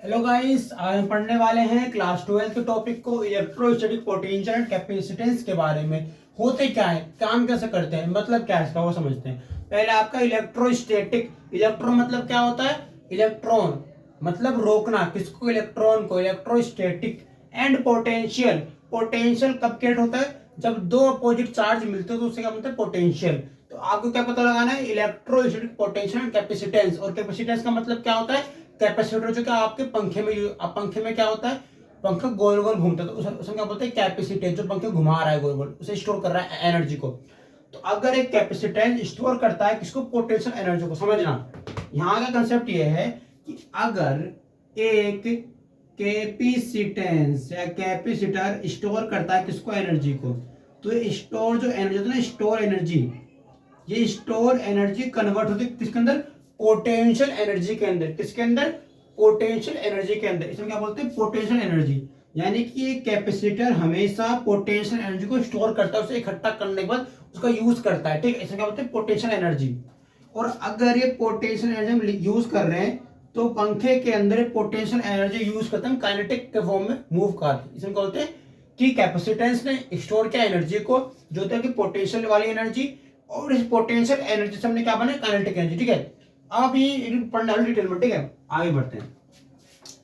Hello guys, आज हम पढ़ने वाले हैं क्लास 12 के टॉपिक को इलेक्ट्रोस्टैटिक पोटेंशियल एंड कैपेसिटेंस के बारे में। होते क्या है, काम कैसे करते हैं, मतलब क्या है इसका वो समझते हैं। पहले आपका इलेक्ट्रोस्टैटिक, इलेक्ट्रो मतलब क्या होता है, इलेक्ट्रॉन मतलब रोकना, किसको, इलेक्ट्रॉन को। इलेक्ट्रोस्टैटिक एंड पोटेंशियल, पोटेंशियल कब क्रिएट होता है, जब दो अपोजिट चार्ज मिलते हैं तो उससे क्या बोलते हैं, पोटेंशियल। तो आपको क्या पता लगाना है, इलेक्ट्रोस्टैटिक पोटेंशियल एंड कैपेसिटेंस। और कैपेसिटेंस का मतलब क्या होता है, कैपेसिटर जो क्या आपके पंखे में, अब पंखे में क्या होता है, पंखा गोल गोल घूमता है तो उसमें क्या बोलते हैं, कैपेसिटेंस। जो पंखे घुमा रहा है गोल गोल, उसे स्टोर कर रहा है एनर्जी को। तो अगर एक कैपेसिटेंस स्टोर करता है किसको, पोटेंशियल एनर्जी को। समझना, यहाँ का कंसेप्ट ये है कि अगर एक कैपेसिटेंस या कैपेसिटर स्टोर करता है किसको, एनर्जी को, तो ये स्टोर जो एनर्जी होती है ना, स्टोर एनर्जी, ये स्टोर एनर्जी कन्वर्ट होती है किसके अंदर, पोटेंशियल एनर्जी के अंदर। किसके अंदर, पोटेंशियल एनर्जी के अंदर। इसमें क्या बोलते हैं, पोटेंशियल एनर्जी। यानी कि ये कैपेसिटर हमेशा पोटेंशियल एनर्जी को स्टोर करता है, उसे इकट्ठा करने के बाद उसका यूज करता है, ठीक है। इसमें क्या बोलते हैं, पोटेंशियल एनर्जी। और अगर ये पोटेंशियल एनर्जी हम यूज कर रहे हैं तो पंखे के अंदर पोटेंशियल एनर्जी यूज करते हैं काइनेटिक के फॉर्म में मूव करते। इसमें क्या बोलते हैं कि कैपेसिटेंस ने स्टोर किया एनर्जी को, जो होता है कि पोटेंशियल वाली एनर्जी, और इस पोटेंशियल एनर्जी से हमने क्या बना, काइनेटिक एनर्जी, ठीक है। अब ये पढ़ना है डिटेल में, ठीक है। आगे बढ़ते हैं।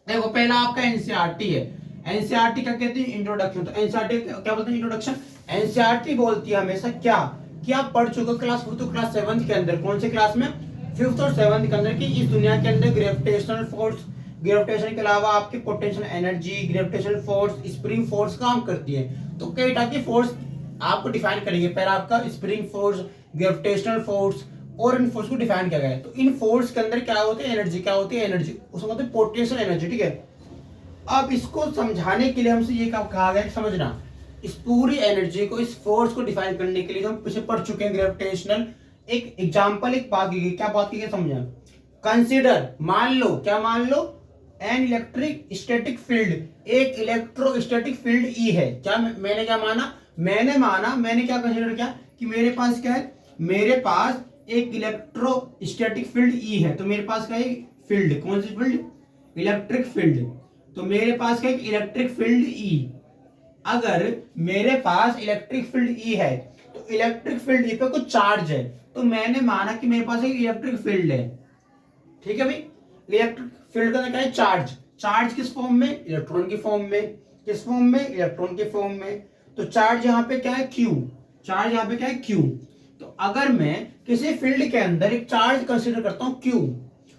देखो पहला आपका एनसीईआरटी है। एनसीईआरटी क्या कहती है, इंट्रोडक्शन। तो एनसीईआरटी क्या बोलते हैं, इंट्रोडक्शन। एनसीईआरटी बोलती है हमेशा क्या, कि आप पढ़ चुके हो क्लास 5 तो क्लास 7 के अंदर, कौन से क्लास में, 5th और 7th के अंदर, कि इस दुनिया के अंदर ग्रेविटेशनल फोर्स, ग्रेविटेशन के अलावा आपकी potential energy, gravitational force, spring force काम करती है। तो कई टाइप की फोर्स आपको डिफाइन करेंगे। पहला आपका स्प्रिंग फोर्स, ग्रेविटेशनल फोर्स, और इन फोर्स को डिफाइन किया गया है। तो इन फोर्स के अंदर क्या होती है, एनर्जी। क्या होती है, एनर्जी, उसको कहते हैं पोटेंशियल एनर्जी, ठीक है। अब इसको समझाने के लिए हमसे ये कहा गया है, समझना, इस पूरी एनर्जी को, इस फोर्स को डिफाइन करने के लिए हम पीछे पढ़ चुके हैं ग्रेविटेशनल। एक एग्जांपल, एक बात की गई, क्या बात की गई समझना। कंसीडर, मान लो, क्या मान लो, एन इलेक्ट्रिक स्टैटिक फील्ड, एक इलेक्ट्रोस्टैटिक फील्ड ई है। क्या मैंने क्या माना, मैंने क्या कंसीडर किया कि मेरे पास क्या है, मेरे पास एक इलेक्ट्रोस्टैटिक फील्ड ई है। तो मेरे पास क्या है, फील्ड, कौन सी फील्ड, इलेक्ट्रिक फील्ड। तो मेरे पास क्या है, इलेक्ट्रिक फील्ड ई। अगर मेरे पास इलेक्ट्रिक फील्ड ई है तो इलेक्ट्रिक फील्ड ई पे कुछ चार्ज है, तो मैंने माना कि मेरे पास एक इलेक्ट्रिक फील्ड है, ठीक है भाई। इलेक्ट्रिक फील्ड का क्या है, चार्ज। चार्ज किस फॉर्म में, इलेक्ट्रॉन की फॉर्म में। किस फॉर्म में, इलेक्ट्रॉन के फॉर्म में। तो चार्ज यहाँ पे क्या है, क्यू। चार्ज यहाँ पे क्या है, क्यू। तो अगर मैं किसी फील्ड के अंदर एक चार्ज कंसीडर करता हूं, क्यू,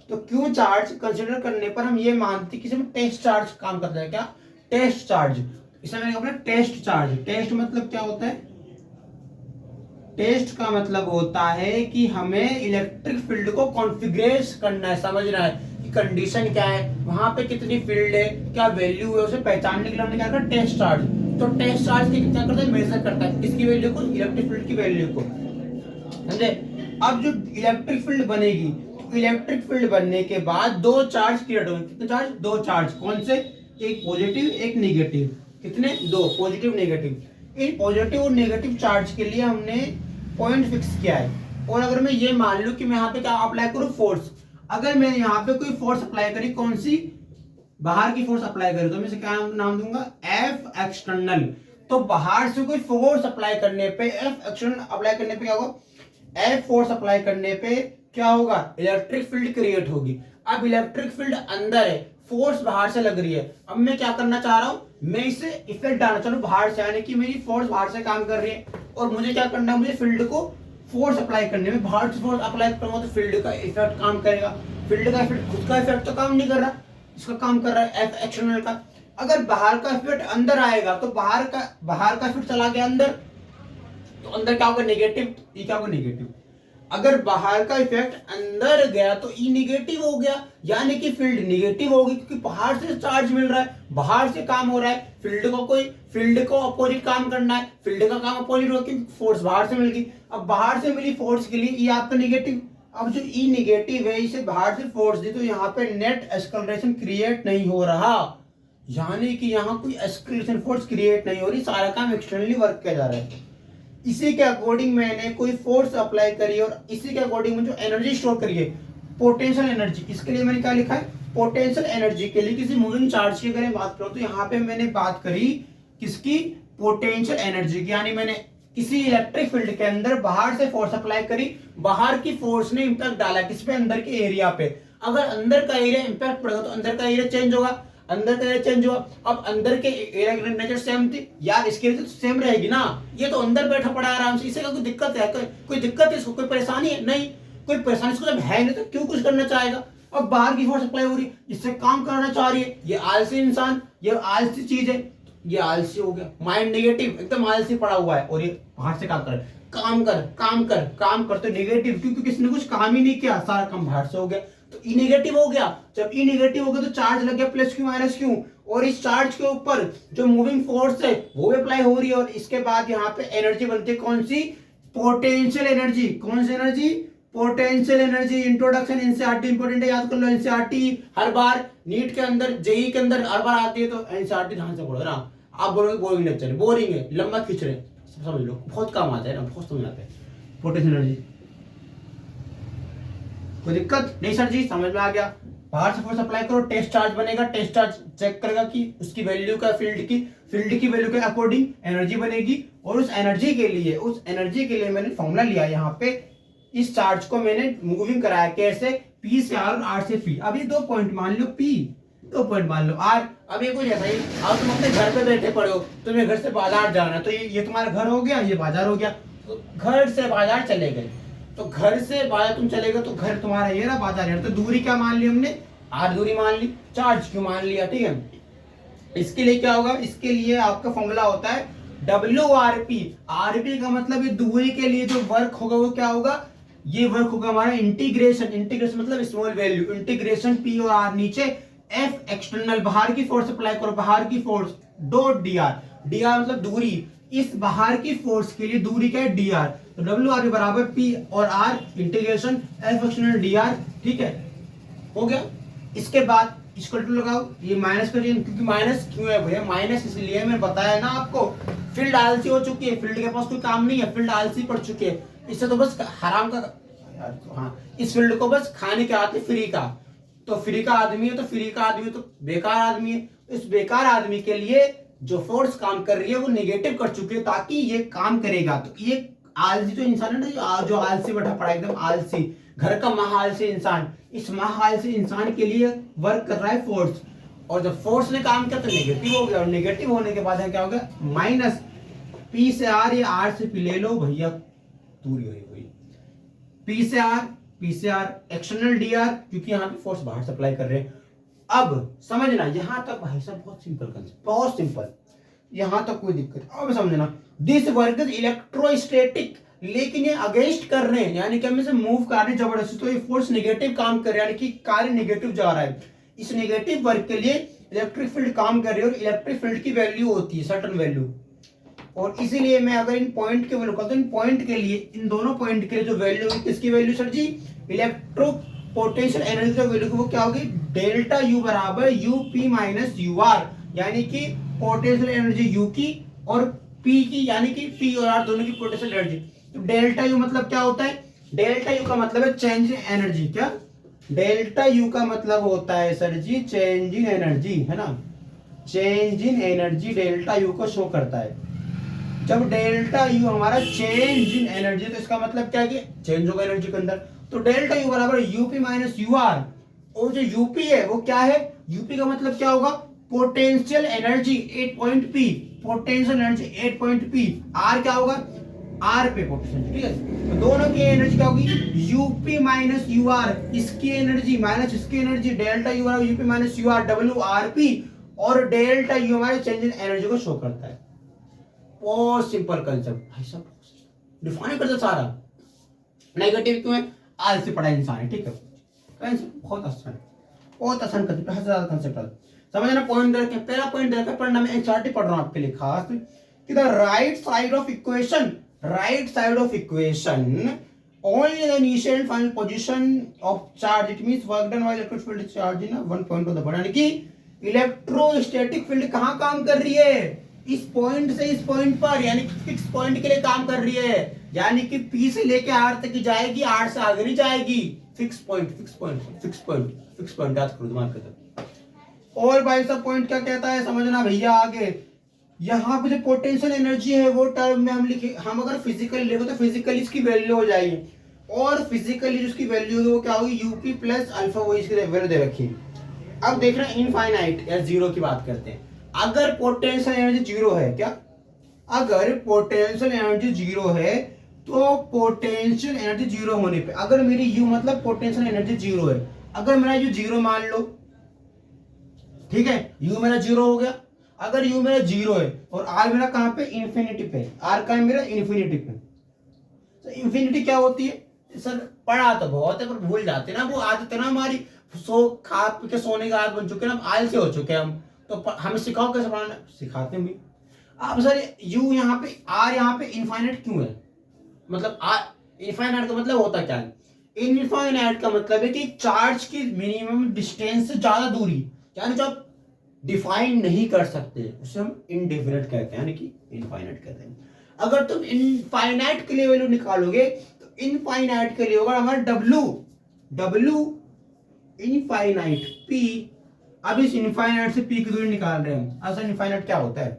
तो क्यू चार्ज कंसीडर करने पर हम ये मानते हैं कि टेस्ट चार्ज काम करता है। क्या, टेस्ट चार्ज। इसमें मैंने अपना टेस्ट चार्ज। टेस्ट मतलब क्या होता है, टेस्ट का मतलब होता है कि हमें इलेक्ट्रिक फील्ड को कॉन्फ़िगरेट करना है, समझना है कि कंडीशन क्या है, वहां पे कितनी फील्ड है, क्या वैल्यू है, उसे पहचानने के लिए हमने क्या करा, टेस्ट चार्ज। तो टेस्ट चार्ज क्या करता है, मेजर करता है किसकी वैल्यू को, इलेक्ट्रिक फील्ड की वैल्यू को, समझे। अब जो इलेक्ट्रिक फील्ड बनेगी, इलेक्ट्रिक फील्ड बनने के बाद दो चार्ज क्रिएट होंगे। कितने चार्ज, दो चार्ज। कौन से, एक पॉजिटिव एक नेगेटिव। कितने, दो, पॉजिटिव नेगेटिव। इन पॉजिटिव और नेगेटिव चार्ज के लिए हमने पॉइंट फिक्स किया है। और अगर मैं ये मान लूं कि मैं यहाँ पे क्या अप्लाई करूं, फोर्स। अगर मैं यहाँ पे कोई फोर्स अप्लाई करी, कौन सी, बाहर की फोर्स अप्लाई करी, तो मैं इसे क्या नाम दूंगा, एफ एक्सटर्नल। तो बाहर से कोई फोर्स अप्लाई करने पे, एफ एक्सटर्नल अप्लाई करने पे क्या होगा, एफ फोर्स अप्लाई करने पे क्या होगा, इलेक्ट्रिक फील्ड क्रिएट होगी। अब इलेक्ट्रिक फील्ड अंदर है, फोर्स बाहर से लग रही है। अब मैं क्या करना चाह रहा हूं, मैं इसे इफेक्ट डालना चाह रहा हूं बाहर से, यानी कि मेरी फोर्स बाहर से काम कर रही है और मुझे क्या करना है, मुझे फील्ड को फोर्स अप्लाई करने में, बाहर से फोर्स अप्लाई करूंगा तो फील्ड का इफेक्ट काम करेगा। फील्ड का इफेक्ट, खुद का इफेक्ट तो काम नहीं कर रहा, इसका काम कर रहा है एफ एक्सटर्नल का। अगर बाहर का इफेक्ट अंदर आएगा तो बाहर का इफेक्ट चला गया अंदर, तो अंदर क्या होगा, नेगेटिव, ई क्या होगा, नेगेटिव। अगर बाहर का इफेक्ट अंदर गया तो ई नेगेटिव हो गया, यानी कि फील्ड नेगेटिव होगी, क्योंकि बाहर से चार्ज मिल रहा है, बाहर से काम हो रहा है। फील्ड को अपोजिट काम करना है, फील्ड का काम अपोजिट हो, क्योंकि फोर्स बाहर से मिल गई। अब बाहर से मिली फोर्स के लिए ई आपका नेगेटिव। अब जो ई नेगेटिव है, इसे बाहर से फोर्स दी तो यहाँ पे नेट एक्सलरेशन क्रिएट नहीं हो रहा, यानी कि यहाँ कोई एक्सलरेशन फोर्स क्रिएट नहीं हो रही, सारा काम एक्सटर्नली वर्क किया जा रहा है। इसी के अकॉर्डिंग मैंने कोई फोर्स अप्लाई करी और इसी के अकॉर्डिंग में जो एनर्जी स्टोर करी है, पोटेंशियल एनर्जी, इसके लिए मैंने क्या लिखा है, पोटेंशियल एनर्जी के लिए किसी मूविंग चार्ज की अगर मैं बात करूं तो यहाँ पे मैंने बात करी किसकी, पोटेंशियल एनर्जी की, यानी मैंने किसी इलेक्ट्रिक फील्ड के अंदर बाहर से फोर्स अप्लाई करी, बाहर की फोर्स ने इंपैक्ट डाला किस पे, अंदर के एरिया पे। अगर अंदर का एरिया इंपैक्ट पड़ेगा तो अंदर का एरिया चेंज होगा, अंदर का एरिया चेंज हुआ। अब अंदर के एरिया की नेचर सेम थी यार, इसके लिए तो सेम रहेगी ना, ये तो अंदर बैठा पड़ा है आराम से, इसे कोई दिक्कत है, कोई दिक्कत है इसको, कोई परेशानी है नहीं, कोई परेशानी इसको जब है नहीं तो क्यों कुछ करना चाहेगा। अब बाहर की फोर्स अप्लाई हो रही है, इससे काम करना चाह रही है, ये आलसी इंसान, ये आलसी चीज है, ये आलसी हो गया, माइंड नेगेटिव, एकदम आलसी पड़ा हुआ है, और ये बाहर से काम कर, काम कर काम कर काम कर, तो नेगेटिव, क्योंकि किसने कुछ काम ही नहीं किया, सारा काम बाहर से हो गया, तो ई नेगेटिव हो गया। जब ई नेगेटिव हो गया तो चार्ज लग गया प्लस क्यू माइनस क्यू, और इस चार्ज के ऊपर जो मूविंग फोर्स है वो अप्लाई हो रही है, और इसके बाद यहाँ पे एनर्जी बनती है कौन सी, पोटेंशियल एनर्जी। कौन सी energy, potential energy. Introduction NCERT important है, याद कर लो, एनसीईआरटी हर बार नीट के अंदर, जेई के अंदर हर बार आती है, तो एनसीईआरटी ध्यान से पढ़ो ना। आप बोलोगे बोरिंग लेक्चर, बोरिंग है, लंबा खींच रहे, समझ लो, बहुत काम आता है ना, बहुत समझ आता है। पोटेंशियल एनर्जी, कोई दिक्कत नहीं सर जी, समझ में आ गया। बाहर से फोर्स अप्लाई करो, टेस्ट चार्ज बनेगा, टेस्ट चार्ज चेक करेगा कि उसकी वैल्यू का फील्ड की वैल्यू के अकॉर्डिंग एनर्जी बनेगी, और उस एनर्जी के लिए मैंने फॉर्मूला लिया यहाँ पे, इस चार्ज को मैंने मूविंग कराया कैसे, पी से आर और आर से पी। अब ये 2 पॉइंट मान लो, पी 2 पॉइंट मान लो, आर। अब ये कुछ ऐसा ही, अब तुम अपने घर पे बैठे पड़े हो, तुम्हें घर से बाजार जाना है, तो ये तुम्हारा घर हो गया, ये बाजार हो गया, तो घर से बाजार चले गए, तो घर से बाजार तुम चले गए, तो घर तुम्हारा ये रहा, बाजार है, तो दूरी क्या मान ली हमने, आर दूरी मान ली, चार्ज क्यों मान लिया, ठीक है। इसके लिए क्या होगा, इसके लिए आपका फॉर्मूला होता है WRP। RP का मतलब ये दूरी के लिए जो वर्क होगा वो क्या होगा, ये वर्क होगा हमारा इंटीग्रेशन मतलब स्मॉल वैल्यू, इंटीग्रेशन P और R नीचे, F एक्सटर्नल बाहर की फोर्स अप्लाई करो, बाहर की फोर्स, डॉट DR, DR मतलब दूरी, इस बाहर की फोर्स के लिए दूरी क्या है, DR, तो WRP बराबर P और R integration F external DR, ठीक है, हो गया। इसके बाद इसको लगाओ, ये माइनस करिए, क्योंकि माइनस क्यों है भैया, माइनस इसलिए मैंने बताया ना आपको, फील्ड आलसी हो चुकी है, फील्ड के पास कोई काम नहीं है, फील्ड आलसी पड़ चुकी है, इससे तो बस हराम का यार, हाँ, इस फील्ड को बस खाने के आते फ्री का, तो फ्री का आदमी है, तो फ्री का आदमी तो बेकार आदमी है, इस बेकार आदमी के लिए जो फोर्स काम कर रही है वो नेगेटिव कर चुकी है, ताकि ये काम करेगा। तो ये आलसी जो इंसान है ना, जो आलसी बैठा पड़ा एकदम आलसी, घर का महाआलसी इंसान, इस महाआलसी इंसान के लिए वर्क कर रहा है फोर्स, और जब फोर्स ने काम किया तो नेगेटिव हो गया, और नेगेटिव होने के बाद क्या हो गया, माइनस पी से आर या आर से पी ले लो भैया, दूरी हो गई, पी से आर एक्सटर्नल डीआर, क्योंकि यहाँ पे फोर्स बाहर सप्लाई कर रहे हैं। अब समझना यहां तक भाई साहब, बहुत सिंपल कंसेप्ट, बहुत सिंपल, यहां तक कोई दिक्कत। अब समझना, दिस वर्क इज इलेक्ट्रोस्टैटिक, लेकिन ये अगेंस्ट कर रहे हैं, यानी कि हम इसे मूव कर रहे हैं जबरदस्ती, तो ये फोर्स नेगेटिव काम कर रहा है, यानी कि कार्य नेगेटिव जा रहा है। इस नेगेटिव वर्क के लिए इलेक्ट्रिक फील्ड काम कर रही है, और इलेक्ट्रिक फील्ड की वैल्यू होती है सर्टेन वैल्यू, और इसीलिए मैं अगर इन पॉइंट के वैल्यू करता हूं, इन पॉइंट के लिए, इन दोनों पॉइंट के लिए जो वैल्यू है, किसकी वैल्यू सर जी, इलेक्ट्रो पोटेंशियल एनर्जी का वैल्यू, वो क्या होगी, डेल्टा यू बराबर यूपी माइनस यू आर, यानी कि पोटेंशियल एनर्जी यू की और पी की, यानी कि पी और आर दोनों की पोटेंशियल एनर्जी। तो डेल्टा यू मतलब क्या होता है, डेल्टा यू का मतलब है चेंज इन एनर्जी, क्या, डेल्टा यू का मतलब होता है sir ji change in energy, है ना, change in energy delta U को शो करता है। जब डेल्टा यू हमारा चेंज इन एनर्जी, तो इसका मतलब क्या है कि चेंज होगा एनर्जी के अंदर, तो डेल्टा यू बराबर यूपी माइनस यू आर, और जो यूपी है वो क्या है, यूपी का मतलब क्या होगा, potential energy 8 point P, potential energy 8 point P, R क्या होगा, आर पे पोटेंशियल, ठीक है, तो दोनों की एनर्जी क्या होगी, यूपी माइनस यू आर, इसकी एनर्जी माइनस इसकी एनर्जी, डेल्टा यू बराबर UP minus U R, W R P, और डेल्टा यू हमारे चेंज इन एनर्जी को शो करता है। बहुत सिंपल कंसेप्ट भाई साहब, डिफाइन करता सारा। नेगेटिव क्यों है, आलसी पड़ा इंसान है, ठीक है, बहुत आसान है, बहुत आसान कंसेप्ट, हद से ज्यादा कंसेप्ट है, समझना। पॉइंट रखे, पहला पॉइंट रखे, पढ़ना, मैं एनसीईआरटी पढ़ रहा हूं आपके लिए खास, कि the right side of equation, right side of equation only the initial and final position of charge, it means work done while electric field is charged in one point of the body, यानी कि electrostatic field कहां काम कर रही है, इस point से इस पॉइंट पर, यानी कि फिक्स पॉइंट के लिए काम कर रही है, यानी कि P से लेके R तक की जाएगी, R से आगे नहीं जाएगी, fix point fix point fix point fix point याद करो दिमाग के। और भाई साहब पॉइंट क्या कहता है समझना भैया आगे। यहाँ पे जो पोटेंशियल एनर्जी है वो टर्म में हम लिखे, हम अगर फिजिकली लेंगे तो फिजिकली इसकी वैल्यू हो जाएगी, और फिजिकली जिसकी वैल्यू होगी वो क्या होगी, यूपी प्लस अल्फा, वो इसकी वैल्यू दे रखी है। अब देख रहे हैं इनफाइनाइट या जीरो की बात करते हैं। अगर पोटेंशियल एनर्जी जीरो है, क्या अगर पोटेंशियल एनर्जी जीरो है तो पोटेंशियल एनर्जी जीरो होने पे अगर मेरी यू मतलब पोटेंशियल एनर्जी जीरो है, अगर मेरा यू जीरो मान लो, ठीक है, यू मेरा जीरो हो गया। अगर यू मेरा जीरो है और आर मेरा कहां पे, इन्फिनिटी पे, आर का है मेरा इन्फिनिटी पे। तो इन्फिनिटी क्या होती है सर, पढ़ा तो बहुत है पर भूल जाते ना, वो आदत है ना हमारी, सो खा पी के सोने का आदत बन चुके हैं हम, आलसी हो चुके हैं हम, तो हमें सिखाओ कैसे पढ़ाना, सिखाते हैं भी। अब सर यू यहाँ पे, आर यहाँ पे इनफाइनाइट क्यों है, मतलब आर इनफाइनाइट का मतलब होता क्या है, इनफाइनाइट का मतलब है कि चार्ज की मिनिमम डिस्टेंस से ज्यादा दूरी, यानी जो आप डिफाइन नहीं कर सकते उसे हम इनडेफिनेट कहते हैं, यानी कि इनफाइनाइट कहते हैं। अगर तुम इनफाइनाइट के लिए वैल्यू निकालोगे तो इनफाइनाइट के लिए होगा हमारा डब्ल्यू इनफाइनाइट पी। अब इस इनफाइनाइट से पी की दूरी निकाल रहे हैं हम। असल इनफाइनाइट क्या होता है,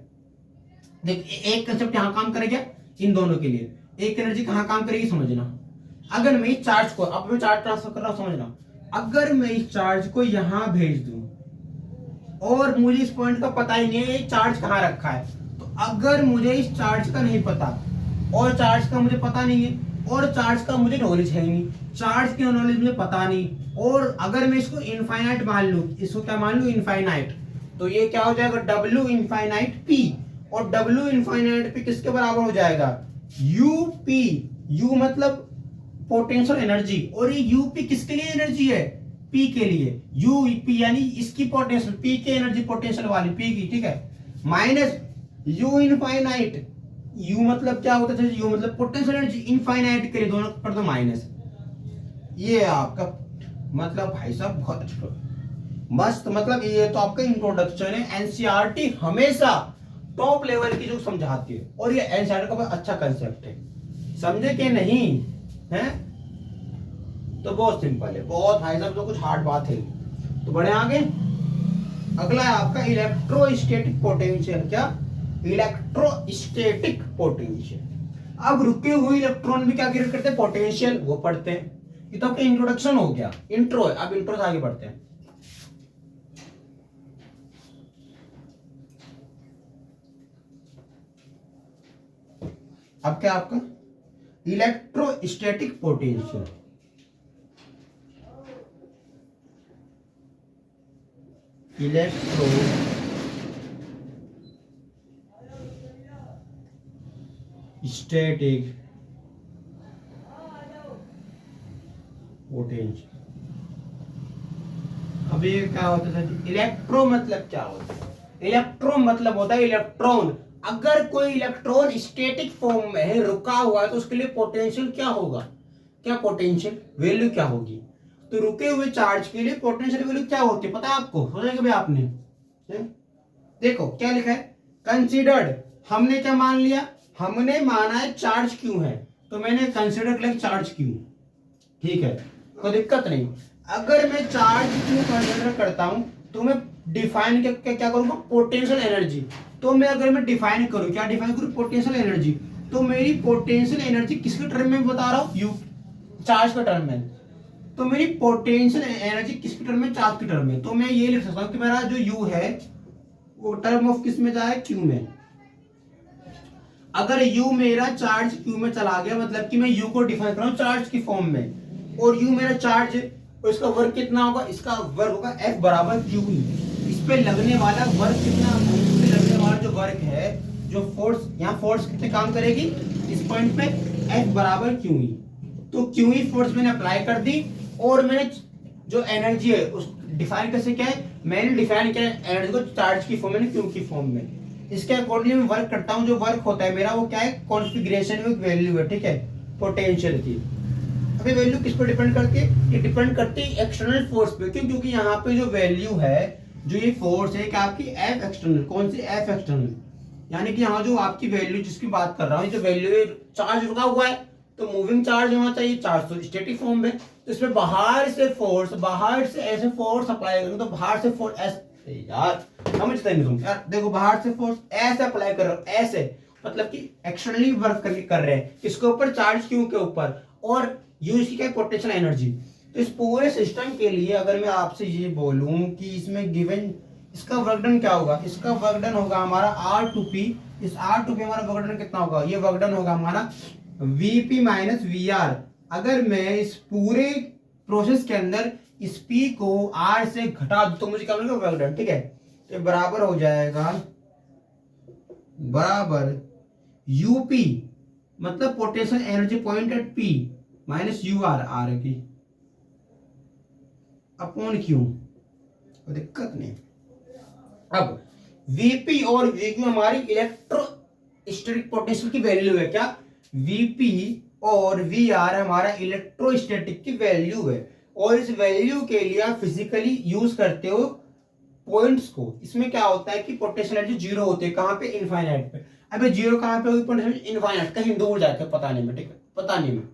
देख एक कंसेप्ट यहां काम करेगा इन दोनों के लिए, एक एनर्जी कहां काम करेगी समझना। अगर मैं इस चार्ज को, अब मैं चार्ज ट्रांसफर कर रहा हूं समझना, अगर मैं इस चार्ज को यहां भेज दूं और मुझे इस पॉइंट का पता ही नहीं है चार्ज कहां रखा है, तो अगर मुझे इस चार्ज का नहीं पता और चार्ज का मुझे पता नहीं है और चार्ज का मुझे नॉलेज है नहीं, चार्ज की नॉलेज मुझे पता नहीं, और अगर मैं इसको इनफाइनाइट मान लूं, इसको क्या मान लूं इनफाइनाइट, तो ये क्या हो जाएगा डब्ल्यू इनफाइनाइट पी, और डब्ल्यू इनफाइनाइट पी किसके बराबर हो जाएगा, यू पी, यू मतलब पोटेंशियल एनर्जी, और ये यू पी किसके लिए एनर्जी है, पी के लिए, यू पी यानी इसकी पोटेंशियल, पी की एनर्जी पोटेंशियल वाली पी की, ठीक है, माइनस यू इनफाइनाइट, यू मतलब क्या होता है, यू मतलब पोटेंशियल एनर्जी, इनफाइनाइट के लिए दोनों कर दो माइनस। ये आपका मतलब भाई साहब बहुत अच्छा मस्त, मतलब ये तो आपका इंट्रोडक्शन है। एनसीईआरटी हमेशा टॉप लेवल की जो समझाती है, और ये एनसीईआरटी का बहुत अच्छा कंसेप्ट है, समझे कि नहीं है, तो बहुत सिंपल है, बहुत भाई साहब तो कुछ हार्ड बात है। तो बढ़े आगे, अगला है आपका इलेक्ट्रोस्टैटिक पोटेंशियल। क्या, इलेक्ट्रोस्टैटिक पोटेंशियल। अब रुके हुए इलेक्ट्रॉन भी क्या क्रिएट करते हैं, पोटेंशियल, वो पढ़ते हैं। ये तो आपका इंट्रोडक्शन हो गया, इंट्रो है, अब इंट्रो से आगे बढ़ते हैं। अब क्या आपका इलेक्ट्रोस्टैटिक पोटेंशियल, इलेक्ट्रोस्टैटिक पोटेंशियल। अब ये क्या होता है, इलेक्ट्रो मतलब क्या होता है, इलेक्ट्रो मतलब होता है इलेक्ट्रॉन। अगर कोई इलेक्ट्रॉन स्टैटिक फॉर्म में है, रुका हुआ है, तो उसके लिए पोटेंशियल क्या होगा, क्या पोटेंशियल वैल्यू क्या होगी, तो रुके हुए चार्ज के लिए पोटेंशियल वैल्यू क्या होती है पता है आपको, सोचेंगे भाई आपने, देखो क्या लिखा है, कंसीडर्ड, हमने क्या मान लिया, हमने माना है चार्ज क्यों है, तो मैंने कंसीडर किया चार्ज क्यों, ठीक है, कोई दिक्कत नहीं। अगर मैं चार्ज क्यों कंसीडर करता हूं तो मैं डिफाइन क्या करूंगा, पोटेंशियल एनर्जी। तो मैं अगर मैं डिफाइन करूं, क्या डिफाइन करूं, पोटेंशियल एनर्जी, तो मेरी पोटेंशियल एनर्जी किसके टर्म में बता रहा हूं, यू, चार्ज के टर्म में, तो मेरी पोटेंशियल एनर्जी किसके टर्म में, चार्ज के टर्म में। तो मैं ये लिख सकता हूं कि मेरा जो यू है वो टर्म ऑफ किस में जाए, क्यू में। अगर यू मेरा चार्ज क्यू में चला गया, मतलब कि मैं यू को डिफाइन कर रहा हूं चार्ज की फॉर्म में, और यू मेरा चार्ज, और इसका वर्क कितना होगा, इसका वर्क होगा F बराबर क्यू ई। इस पे लगने वाला वर्क कितना, इस पे लगने वाला जो वर्क है, जो फोर्स, यहाँ फोर्स कितने काम करेगी इस पॉइंट पे, F बराबर क्यू ई। तो क्यू ई फोर्स मैंने अप्लाई कर दी, और मैंने जो एनर्जी है उस डिफाइन कैसे क्या है, मैंने डिफाइन किया एनर्जी को चार्ज की फॉर्म में, क्यू की फॉर्म में। इसके अकॉर्डिंग मैं वर्क करता हूँ, जो वर्क होता है मेरा वो क्या है, कॉन्फिगरेशन में वैल्यू है, ठीक है, पोटेंशियल की। अभी वैल्यू किस पर डिपेंड करती है, ये डिपेंड करती है एक्सटर्नल फोर्स पे, क्यों, क्योंकि यहाँ पे जो वैल्यू है, जो ये फोर्स है क्या आपकी एफ एक्सटर्नल, कौन सी एफ एक्सटर्नल, यानी कि यहाँ जो आपकी वैल्यू जिसकी बात कर रहा हूँ, जो वैल्यू चार्ज रुका हुआ है तो मूविंग चार्ज होना चाहिए, चार्ज तो स्टैटिक फॉर्म में, तो इसमें बाहर से ऐसे फोर्स अप्लाई करूँ, तो बाहर से फोर्स ऐसे, यार समझते नहीं तुम यार, देखो बाहर से फोर्स ऐसे अप्लाई कर रहे हो, ऐसे मतलब कि एक्सटर्नली वर्क कर रहे हैं इसके ऊपर, चार्ज क्यू के ऊपर, और यूज की क्या पोटेंशियल एनर्जी। तो इस पूरे सिस्टम के लिए अगर मैं आपसे ये बोलूं कि इसमें गिवन इसका वर्क डन क्या होगा, इसका वर्क डन होगा हमारा R2P, इस R2P हमारा वर्क डन कितना होगा, ये वर्क डन होगा हमारा VP माइनस VR। अगर मैं इस पूरे प्रोसेस के अंदर इस P को R से घटा दूं तो मुझे क्या मिलेगा, वर्क डन, ठीक है। तो बराबर हो जाएगा, बराबर UP मतलब potential energy point at P minus UR, R की अपॉन Q, दिक्कत नहीं। अब Vp और Vq हमारी इलेक्ट्रोस्टैटिक पोटेंशियल की वैल्यू है, क्या Vp और VR हमारा इलेक्ट्रोस्टैटिक की वैल्यू है, और इस वैल्यू के लिए आप फिजिकली यूज करते हो पॉइंट्स को। इसमें क्या होता है कि पोटेंशियल एनर्जी जीरो होती है, कहां पे, इनफाइनाइट पे। अबे जीरो कहां पे होगी पोटेंशियल, इनफाइनाइट, कहीं दूर जाके, पता नहीं में, ठीक है, पता नहीं में।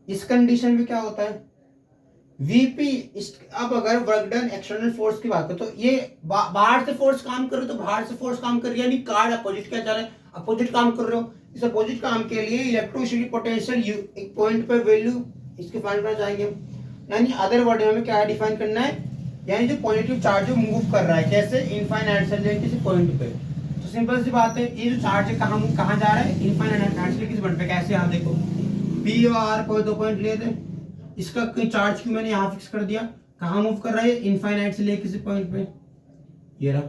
इस कंडीशन में क्या होता है Vp अब अगर वर्क डन एक्सटर्नल फोर्स की बात करें तो ये बाहर से फोर्स काम कर रहे हो, तो बाहर से फोर्स काम कर रही है, यानी कार्ड अपोजिट क्या जा रहा है, अपोजिट काम कर रहे हो। इस अपोजिट काम के लिए इलेक्ट्रोस्टैटिक पोटेंशियल एक पॉइंट पे वैल्यू इसके फाइंड करना चाहेंगे, यानी अदर वर्ड में हमें क्या डिफाइन करना है, यानी जो पॉजिटिव चार्ज जो मूव कर रहा है कैसे, इनफाइनाइट से लेकर किसी पॉइंट पे। तो सिंपल सी बात है, ये जो चार्ज है कहाँ जा रहा है, इनफाइनाइट से किसी पॉइंट पे। कैसे, यहाँ देखो P और R को दो पॉइंट लिए थे, इसका कोई चार्ज क्यों मैंने यहाँ फिक्स कर दिया, कहाँ मूव कर रहा है, इनफाइनाइट से लेकर किसी पॉइंट पे, ये रहा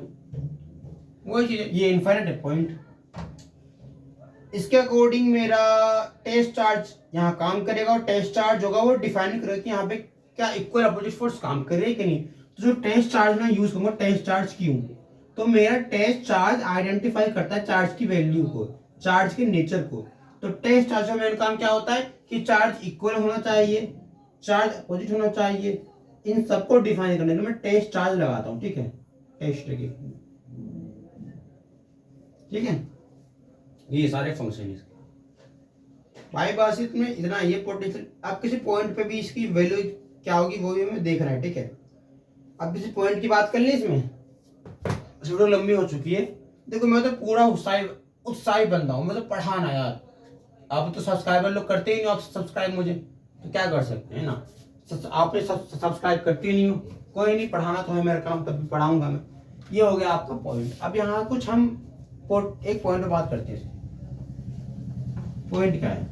वही चीज है, ये इनफाइनाइट है पॉइंट। इसके अकॉर्डिंग मेरा टेस्ट चार्ज यहाँ काम करेगा, और टेस्ट चार्ज होगा वो डिफाइन करेगा कि यहाँ पे क्या इक्वल अपोजिट फोर्स काम कर रही है कि नहीं। तो जो टेस्ट चार्ज मैं यूज करूंगा, टेस्ट चार्ज क्यों, तो मेरा टेस्ट चार्ज आइडेंटिफाई करता है चार्ज की वैल्यू को, चार्ज के नेचर को। तो टेस्ट चार्ज का मेन काम क्या होता है कि चार्ज इक्वल होना चाहिए, चार्ज अपोजिट होना चाहिए, इन सबको डिफाइन करने के लिए मैं टेस्ट चार्ज लगाता हूं, ठीक है, टेस्ट के, ठीक है। ये सारे फंक्शन इसके भाई बस में इतना, ये पोटेंशियल अब किसी पॉइंट पे भी इसकी वैल्यू क्या होगी वो भी हमें देखना है, ठीक है। अब किसी पॉइंट की बात कर ली, इसमें वीडियो लंबी हो चुकी है। देखो मैं तो पूरा उत्साही बंदा हूँ, मैं तो पढ़ाना यार, आप तो सब्सक्राइबर लोग करते ही नहीं, आप सब्सक्राइब मुझे, तो क्या कर सकते हैं ना, आपने सब्सक्राइब करते ही नहीं हो, कोई नहीं, पढ़ाना तो है मेरा काम, तब भी पढ़ाऊंगा मैं। ये हो गया आपका पॉइंट। अब यहाँ कुछ हम एक पॉइंट पे बात करते हैं, पॉइंट क्या है,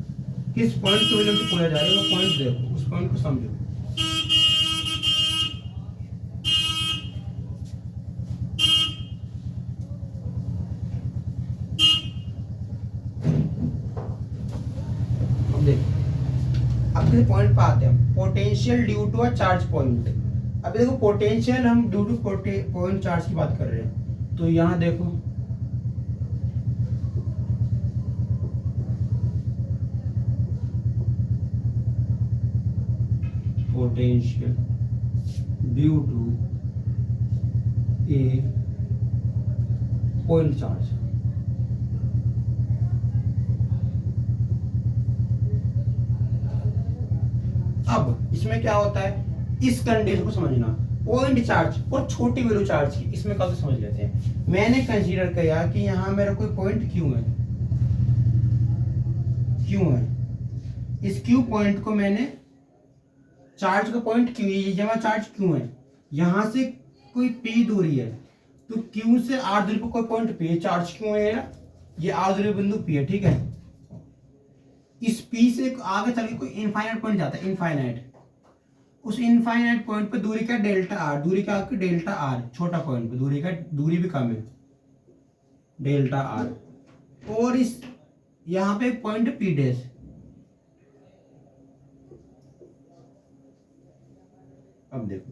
किस पॉइंट की वजह से पूछा जा रहा है, वो पॉइंट देखो, उस पॉइंट को समझो। अब देखो, अब किसी पॉइंट पे आते हैं, potential due to a charge point. अब देखो पोटेंशियल हम ड्यू टू पॉइंट चार्ज की बात कर रहे हैं, तो यहाँ देखो potential due to a point charge. अब इसमें क्या होता है, इस कंडीशन को समझना, पॉइंट चार्ज और छोटी वैल्यू चार्ज की, इसमें कब समझ लेते हैं। मैंने कंसीडर किया कि यहाँ मेरा कोई पॉइंट क्यों है, इस क्यू पॉइंट को मैंने, चार्ज का पॉइंट क्यों, ये जमा चार्ज क्यों है, यहां से कोई P दूरी है, तो Q से R दूरी पर कोई पॉइंट P है, चार्ज क्यों है, ये R दूरी बिंदु P है, ठीक है। इस P से आगे चल के कोई इनफाइनाइट पॉइंट जाता है, इनफाइनाइट, उस इनफाइनाइट पॉइंट पे दूरी क्या, डेल्टा R, दूरी क्या आपकी, डेल्टा R, छोटा पॉइंट पे दूरी भी कम है, डेल्टा R, और इस यहाँ पे पॉइंट P डैश, अब देखो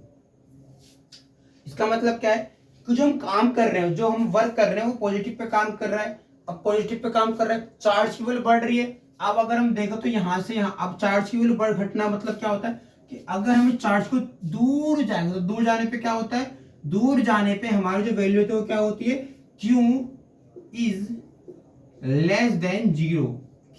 इसका मतलब क्या है कि जो हम काम कर रहे हैं, जो हम वर्क कर रहे हैं, वो पॉजिटिव पे काम कर रहा है। अब पॉजिटिव पे काम कर रहा है, चार्ज की वैल्यू बढ़ रही है। अब अगर हम देखो तो यहाँ से यहाँ, अब चार्ज की वैल्यू बढ़ घटना मतलब क्या होता है कि अगर हमें चार्ज को दूर जाएंगे, तो दूर जाने पे क्या होता है, दूर जाने पे हमारी जो वैल्यू होती है वो क्या होती है, Q is less than zero,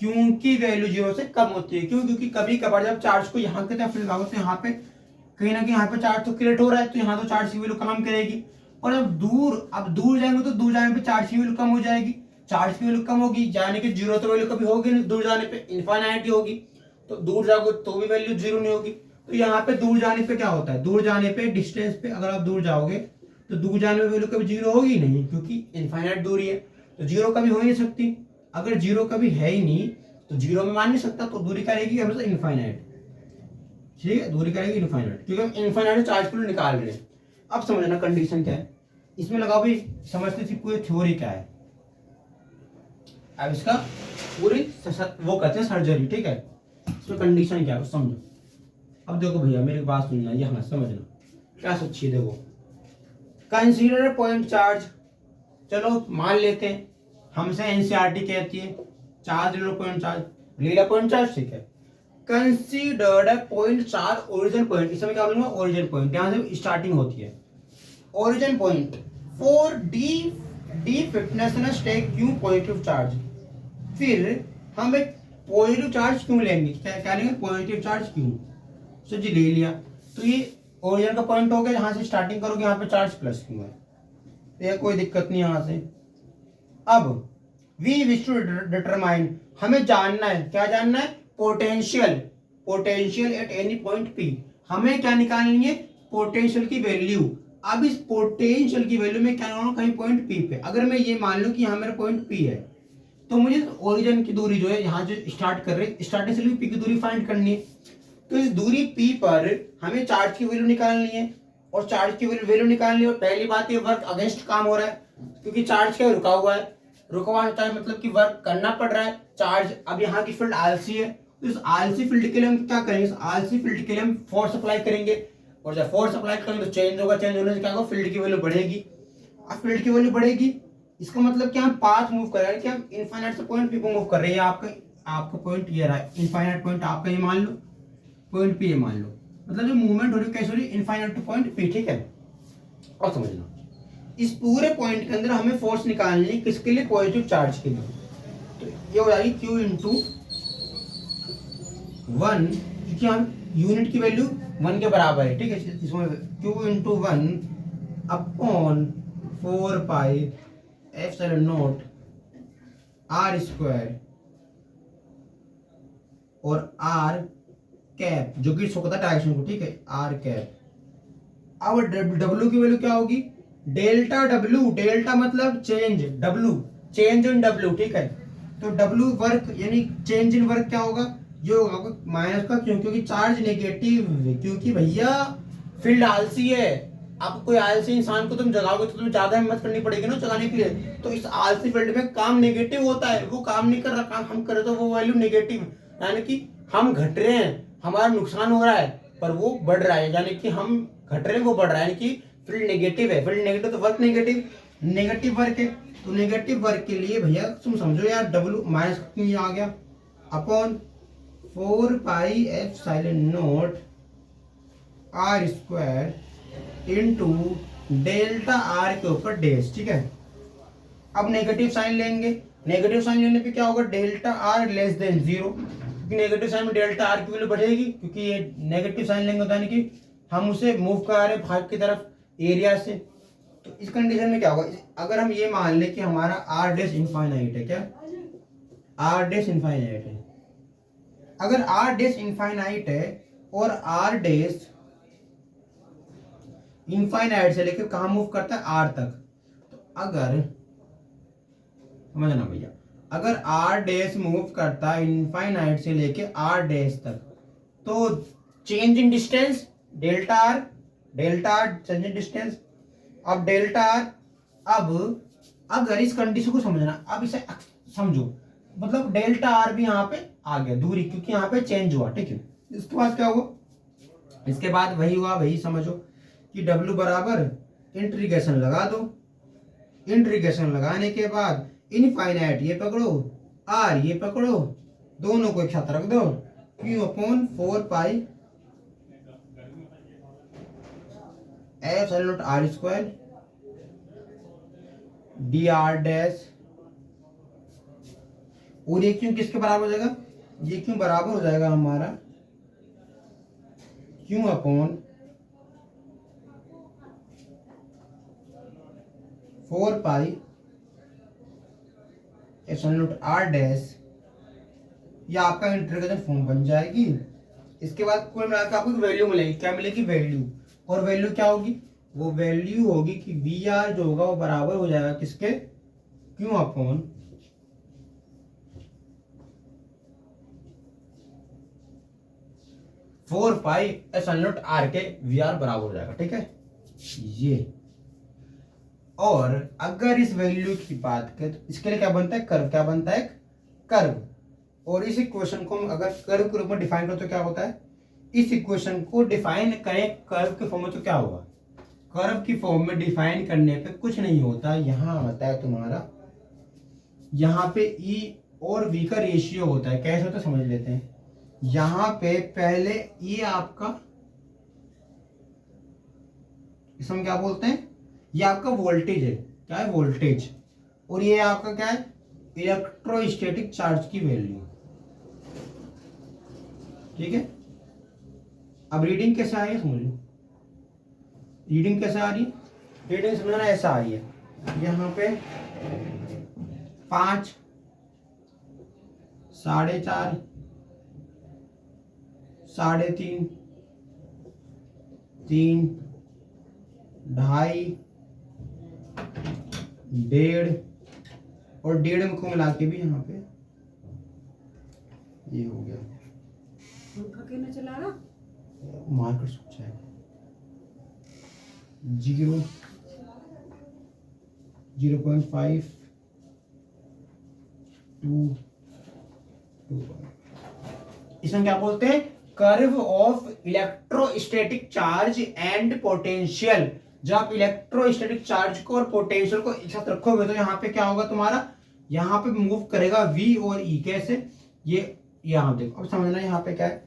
Q की वैल्यू 0 से कम होती है। क्यों? क्योंकि कभी कभार जब चार्ज को यहाँ की तरफ लगाओ तो यहाँ पे कहीं ना कहीं यहाँ पे चार्ज तो क्रिएट हो रहा है, तो यहाँ तो चार्ज की वैल्यू कम करेगी। और अब दूर जाएंगे तो दूर जाने पे चार्ज की वैल्यू कम हो जाएगी। चार्ज की वैल्यू कम होगी, जाने की जीरो तो वैल्यू कभी होगी नहीं, दूर जाने पे इनफाइनाइट ही होगी। तो दूर जाओगे तो भी वैल्यू जीरो नहीं होगी। तो यहाँ पे दूर जाने पे क्या होता है, दूर जाने पे डिस्टेंस पे अगर आप दूर जाओगे तो दूर जाने में वैल्यू कभी जीरो होगी नहीं, क्योंकि इनफाइनाइट दूरी है, तो जीरो कभी हो ही नहीं सकती। अगर जीरो कभी है ही नहीं तो जीरो में मान नहीं सकता, तो दूरी क्या रहेगी हमेशा इनफाइनाइट। ठीक है, दूरी करेगी इनफाइनाइट, क्योंकि हम इनफाइनाइट चार्ज को निकाल रहे हैं। अब समझना कंडीशन क्या है इसमें, लगाओ भाई समझते थी पूरी थ्योरी क्या है। अब इसका पूरी वो कहते हैं सर्जरी। ठीक है, इसमें कंडीशन क्या है समझो। अब देखो भैया मेरी बात सुनना, यहाँ समझना क्या सच्ची है। देखो, कंसीडर पॉइंट चार्ज, चलो मान लेते हैं हमसे एनसीईआरटी कहती है चार्ज ले लो, पॉइंट चार्ज ले लो, पॉइंट चार्ज। ठीक है, considered point charge origin point, इसमें क्या बोलूंगा ओरिजिन पॉइंट, यहां से स्टार्टिंग होती है origin point for the fitness take Q positive charge. फिर हम एक पॉजिटिव चार्ज क्यों लेंगे, क्या लेंगे पॉजिटिव चार्ज क्यों। सो जी ले लिया, तो ये ओरिजिन का पॉइंट हो गया, जहां से स्टार्टिंग करोगे यहाँ पे चार्ज प्लस क्यों है, तो ये कोई दिक्कत नहीं यहां से। अब वी विश टू डिटरमाइन, हमें जानना है, क्या जानना है potential, potential at any point P. हमें क्या निकालनी है पोटेंशियल की वैल्यू। अब इस पोटेंशियल की वैल्यू में क्या करना, कहीं पॉइंट पी पे अगर मैं ये मान लूं कि यहाँ मेरा पॉइंट पी है, तो मुझे ओरिजिन की दूरी जो है यहाँ जो स्टार्ट कर रहे स्टार्टिंग से पी की दूरी फाइंड करनी है। तो इस दूरी पी पर हमें चार्ज की वैल्यू निकालनी है, और चार्ज की वैल्यू निकालनी है। और पहली बात ये वर्क अगेंस्ट काम हो रहा है, क्योंकि चार्ज क्या रुका हुआ है, रुका हुआ होता है मतलब कि वर्क करना पड़ रहा है चार्ज। अब यहाँ की फील्ड आलसी है, तो इस आलसी फील्ड के लिए हम क्या करेंगे, इस आलसी फील्ड के लिए हम फोर्स अप्लाई करेंगे, और जब फोर्स अप्लाई करेंगे तो चेंज होगा, चेंज होने से क्या होगा फील्ड की वैल्यू बढ़ेगी। अब फील्ड की वैल्यू बढ़ेगी, इसका मतलब क्या हम पाथ मूव कर रहे हैं, कि हम इनफाइनाइट से पॉइंट पी को मूव कर रहे हैं। आपका पॉइंट ये रहा है, इनफाइनाइट पॉइंट आपका ये मान लो, पॉइंट पी ये मान लो, मतलब जो मूवमेंट हो रही है कैसे हो रही है इनफाइनाइट टू पॉइंट पी। ठीक है, और समझना इस पूरे पॉइंट के अंदर हमें फोर्स निकालनी है, किसके लिए पॉजिटिव चार्ज के लिए। तो ये हो जाएगी Q इंटू 1, क्योंकि हम यूनिट की वैल्यू 1 के बराबर है। ठीक है, इसमें Q into 1 upon 4 pi epsilon not R square और R कैप, जो कि शो करता है डायरेक्शन को। ठीक है, R कैप। अब W की वैल्यू क्या होगी, डेल्टा W, डेल्टा मतलब change, W change in W। ठीक है, तो W वर्क यानी चेंज इन वर्क क्या होगा, ये होगा माइनस का, क्योंकि चार्ज नेगेटिव, क्योंकि भैया फील्ड आलसी है। आप कोई आलसी इंसान को तुम जगाओगे तो तुम्हें ज्यादा हिम्मत करनी पड़ेगी ना जगाने के लिए, तो इस आलसी फील्ड में काम नेगेटिव होता है, वो काम नहीं कर रहा, काम हम कर रहे तो वो वैल्यू नेगेटिव, यानी कि हम घट रहे हैं, हमारा नुकसान हो रहा है, पर वो बढ़ रहा है, यानी कि हम घट रहे हैं वो बढ़ रहा है, यानी कि फील्ड नेगेटिव है। फील्ड नेगेटिव तो वर्क नेगेटिव, नेगेटिव वर्क है, तो नेगेटिव वर्क के लिए भैया तुम समझो यार W माइनस क्यों आ गया, upon 4 pi epsilon not R square into delta R के ऊपर डैश। ठीक है, अब नेगेटिव साइन लेंगे, नेगेटिव साइन लेने पे क्या होगा, डेल्टा R लेस देन 0, क्योंकि नेगेटिव साइन में डेल्टा R की वैल्यू बढ़ेगी, क्योंकि ये नेगेटिव साइन लेंगे होता है कि हम उसे मूव करा रहे भाग की तरफ एरिया से। तो इस कंडीशन में क्या होगा, अगर हम ये मान ले कि हमारा R डैश इनफाइनाइट है, क्या R डैश इनफाइनाइट है, अगर R डैश इनफाइनाइट है और R डैश इनफाइनाइट से लेकर कहां मूव करता है R तक, तो अगर समझना भैया, अगर R डैश मूव करता है इनफाइनाइट से लेके R डैश तक, तो change in distance delta R, delta R change in distance. अब डेल्टा R, अब अगर इस कंडीशन को समझना, अब इसे समझो, मतलब डेल्टा R भी यहाँ पे आ गया दूरी, क्योंकि यहाँ पे चेंज हुआ। ठीक है, इसके बाद क्या हुआ, इसके बाद वही हुआ, वही समझो कि W बराबर इंटीग्रेशन लगा दो, इंटीग्रेशन लगाने के बाद इनफाइनाइट ये पकड़ो, R ये पकड़ो, दोनों को एक साथ रख दो, Q upon 4 pi epsilon not R square dr dash और ये क्यू किसके बराबर हो जाएगा, ये क्यू बराबर हो जाएगा हमारा Q upon 4 pi epsilon not R dash, ये आपका इंटीग्रेशन फॉर्म बन जाएगी। इसके बाद कुल मिलाकर आपको वैल्यू मिलेगी, क्या मिलेगी, वैल्यू। और वैल्यू क्या होगी, वो वैल्यू होगी कि वी आर जो होगा वो बराबर हो जाएगा किसके, Q upon 4 pi epsilon not R के वी आर बराबर हो जाएगा। ठीक है ये। और अगर इस वैल्यू की बात करें तो इसके लिए क्या बनता है, कर्व। क्या बनता है, कर्व। और इस इक्वेशन को अगर कर्व के रूप में डिफाइन करो तो क्या होता है, इस इक्वेशन को डिफाइन करें कर्व के फॉर्म में तो क्या होगा, कर्व की फॉर्म में डिफाइन करने पे कुछ नहीं होता, यहां होता है तुम्हारा, यहां पे ई और वी का रेशियो होता है। कैसे होता है समझ लेते हैं। यहां पे पहले ये आपका, इसमें क्या बोलते हैं, ये आपका वोल्टेज है, क्या है, वोल्टेज। और ये आपका क्या है, इलेक्ट्रोस्टैटिक चार्ज की वैल्यू। ठीक है, अब रीडिंग कैसे आ रही है समझ लो, रीडिंग कैसे आ रही है, रीडिंग समझना ऐसा आ रही है, यहाँ पे 5, 4.5, 3.5, 3, 2.5, 1.5 और 1.5 को मिला के भी यहाँ पे ये हो गया। पंखा क्यों ना चला रहा, मार्कर सूख जाएगा। 0, 0.5, 2, 2। इसमें क्या बोलते हैं, curve of electrostatic charge and potential. जब आप इलेक्ट्रोस्टैटिक चार्ज को और पोटेंशियल को एक साथ रखोगे तो यहाँ पे क्या होगा तुम्हारा, यहाँ पे मूव करेगा V और E। कैसे, ये यहाँ देखो, अब समझना यहाँ पे क्या है,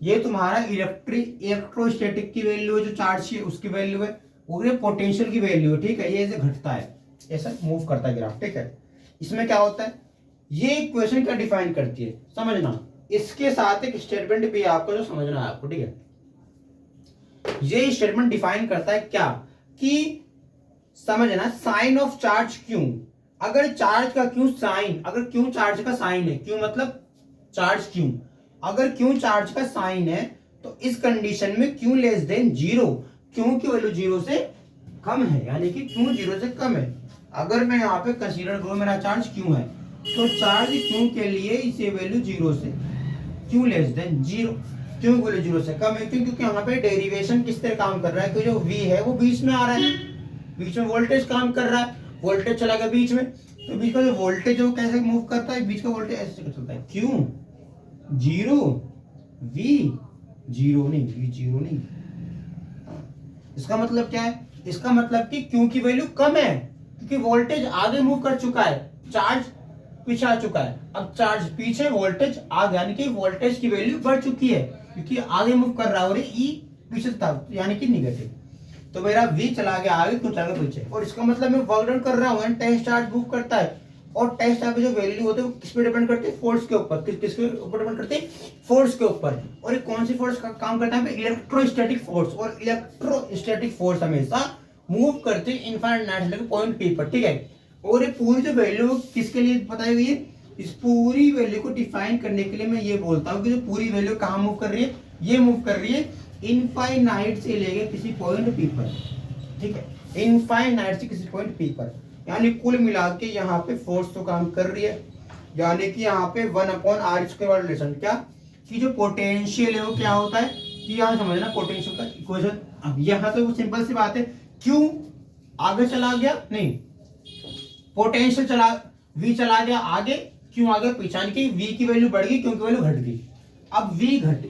ये तुम्हारा इलेक्ट्रोस्टैटिक की वैल्यू है, जो चार्ज है उसकी वैल्यू है, और ये पोटेंशियल की वैल्यू है। ठीक है, ये ऐसे घटता है, ऐसा मूव करता है ग्राफ। ठीक है, इसमें क्या होता है, ये इक्वेशन क्या डिफाइन करती है समझना, इसके साथ एक स्टेटमेंट भी आपको जो समझना है आपको। ठीक है, ये स्टेटमेंट डिफाइन करता है क्या, कि समझना साइन ऑफ चार्ज क्यू। अगर चार्ज का क्यू साइन, अगर क्यू चार्ज का साइन है, क्यू मतलब चार्ज क्यू, अगर क्यू चार्ज का साइन है तो इस कंडीशन में क्यू लेस देन 0, क्यू की वैल्यू 0 से कम है, यानी कि क्यू 0 से कम है। अगर मैं यहाँ पे कंसीडर करूं मेरा चार्ज क्यू है, तो चार्ज क्यू के लिए इसे वैल्यू 0 से, क्यू लेस देन 0, क्यू की वैल्यू 0 से कम है। क्यों, क्योंकि यहाँ पे डेरिवेशन किस तरह काम कर रहा है, कि जो V है वो बीच में आ रहा है, बीच में वोल्टेज काम कर रहा है, वोल्टेज चला गया बीच में, तो बीच का जो वोल्टेज है वो कैसे मूव करता है, बीच का वोल्टेज ऐसे चलता है, क्यू 0, V 0 नहीं, V 0 नहीं। इसका मतलब क्या है, इसका मतलब कि क्यू की वैल्यू कम है, क्योंकि वोल्टेज आगे मूव कर चुका है, चार्ज पीछे आ चुका है। अब चार्ज पीछे, वोल्टेज आगे, यानी कि वोल्टेज की वैल्यू बढ़ चुकी है, क्योंकि आगे मूव कर रहा है, और ई पीछे था, यानी कि निगेटिव। तो मेरा V चला गया आगे, क्यों चला गया पीछे, और इसका मतलब मैं वर्क डन कर रहा हूँ, टेस्ट चार्ज मूव करता है, और टेस्ट चार्ज जो वैल्यू होती है वो किस पे डिपेंड करती है, फोर्स के ऊपर। किसके ऊपर डिपेंड करती है, फोर्स के ऊपर। और ये कौन सी फोर्स का काम करता है, इलेक्ट्रोस्टैटिक फोर्स। और इलेक्ट्रोस्टैटिक फोर्स हमेशा मूव करती है इनफाइनाइट पॉइंट P पर। ठीक है, और ये पूरी जो वैल्यू किसके लिए बताई हुई है, इस पूरी वैल्यू को डिफाइन करने के लिए मैं ये बोलता हूँ कि जो पूरी वैल्यू कहाँ मूव कर रही है, ये मूव कर रही है इनफाइनाइट से लेके किसी पॉइंट P पर। ठीक है, इनफाइनाइट से किसी पॉइंट P पर, यानी कुल मिला के यहाँ पे फोर्स तो काम कर रही है, यानी कि यहाँ पे 1/r² वाला रिलेशन, क्या कि जो पोटेंशियल है वो क्या होता है, कि यहाँ समझना पोटेंशियल का इक्वेशन। अब यहाँ तो सिंपल सी बात है, क्यू आगे चला गया, नहीं, पोटेंशियल चला, V चला गया आगे, क्यू आगे पीछे, यानी कि V की वैल्यू बढ़ गई, क्यू की वैल्यू घट गई। अब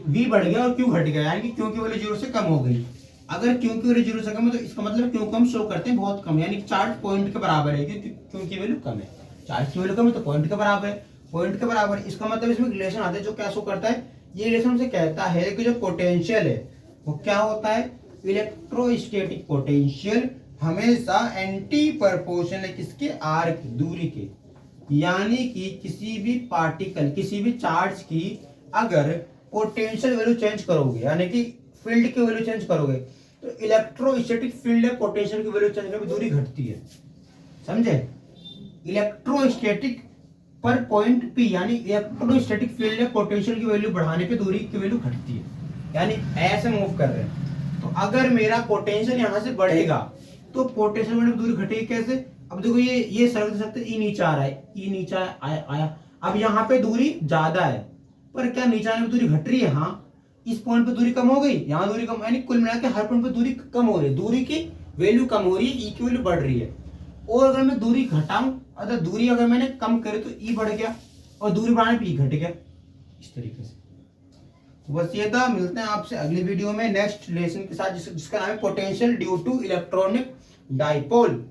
V बढ़ गया और क्यू घट गया, यानी कि क्यू की वैल्यू 0 से कम हो गई। अगर क्यू की वैल्यू 0 से कम है तो इसका मतलब क्यू को हम शो करते हैं बहुत कम, यानी कि चार्ज पॉइंट के बराबर है, क्योंकि क्यू की वैल्यू कम है, चार्ज की वैल्यू कम है तो पॉइंट के बराबर है, पॉइंट के बराबर। इसका मतलब इसमें रिलेशन आता है, जो क्या शो करता है, ये रिलेशन हमसे कहता है कि जो पोटेंशियल है वो क्या होता है, इलेक्ट्रोस्टैटिक पोटेंशियल हमेशा एंटी प्रोपोर्शनल है किसके, आर की दूरी के, यानी कि किसी भी पार्टिकल, किसी भी चार्ज की अगर पोटेंशियल वैल्यू चेंज करोगे, यानी कि फील्ड की वैल्यू चेंज करोगे, तो इलेक्ट्रोस्टैटिक फील्ड है, पोटेंशियल की वैल्यू चेंज करने पे दूरी घटती है। समझे? इलेक्ट्रोस्टैटिक पर पॉइंट पी, यानी इलेक्ट्रोस्टैटिक फील्ड है, पोटेंशियल की वैल्यू बढ़ाने पे दूरी की वैल्यू घटती है। यानी ऐसे मूव कर रहे हैं, तो अगर मेरा पोटेंशियल यहां से बढ़ेगा तो पोटेंशियल में दूरी घटेगी कैसे? अब देखो ये सर्कल सकते ई नीचे आ रहा है, ई नीचे आया। अब यहाँ पे दूरी ज्यादा है, पर क्या नीचे आने में दूरी घट रही है? हाँ, इस पॉइंट पे दूरी कम हो गई, यहाँ दूरी कम, यानी कुल मिला के हर पॉइंट पे दूरी कम हो रही है, दूरी की वैल्यू कम हो रही है, ई की वैल्यू बढ़ रही है। और अगर मैं दूरी घटाऊं, अगर दूरी अगर मैंने कम करी तो ई बढ़ गया, और दूरी बढ़ाने पे ई घट गया, इस तरीके से। तो बस ये था, मिलते हैं आपसे अगली वीडियो में नेक्स्ट लेसन के साथ, जिसका नाम है potential due to electronic dipole.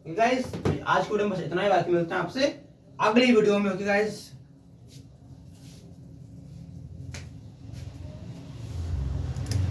Guys आज की वीडियो में बस इतना ही, बाकी मिलते हैं आपसे अगली वीडियो में। Okay guys.